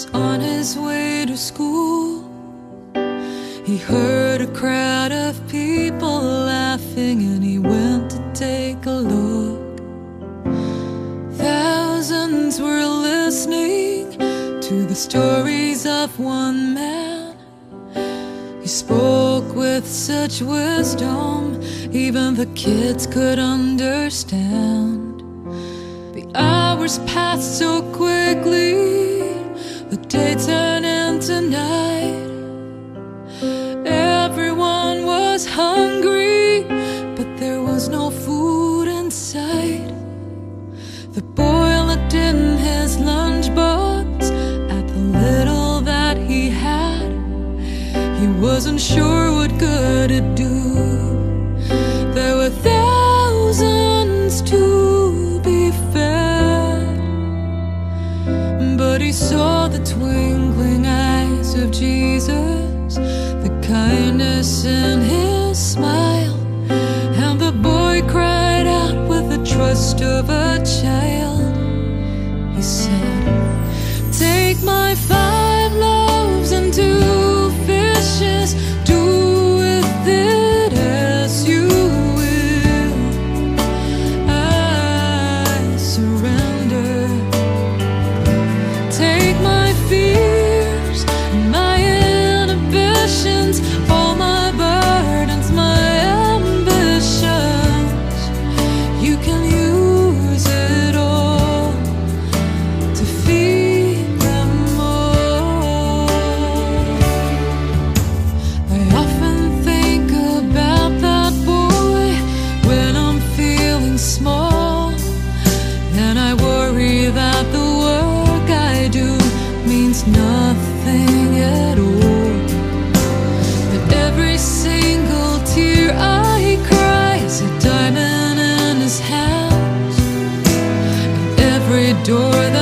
was on his way to school. He heard a crowd of people laughing, and he went to take a look. Thousands were listening to the stories of one man. He spoke with such wisdom, even the kids could understand. The hours passed so quickly, the day turned into night. Everyone was hungry, but there was no food in sight. The boy looked in his lunchbox at the little that he had. He wasn't sure what good it'd do. There were thousands to be fed, but he saw the twinkling eyes of Jesus, the kindness in his smile, and the boy cried out with the trust of a child. He said, "Take my 5 loaves and 2 fishes, do with it as you will. I surrender. Take my fears, my inhibitions, all my burdens, my ambitions. You can use it all to feed them all." I often think about that boy when I'm feeling small, and I worry that the work I do means nothing at all. But every single tear I cry is a diamond in his hands, and every door that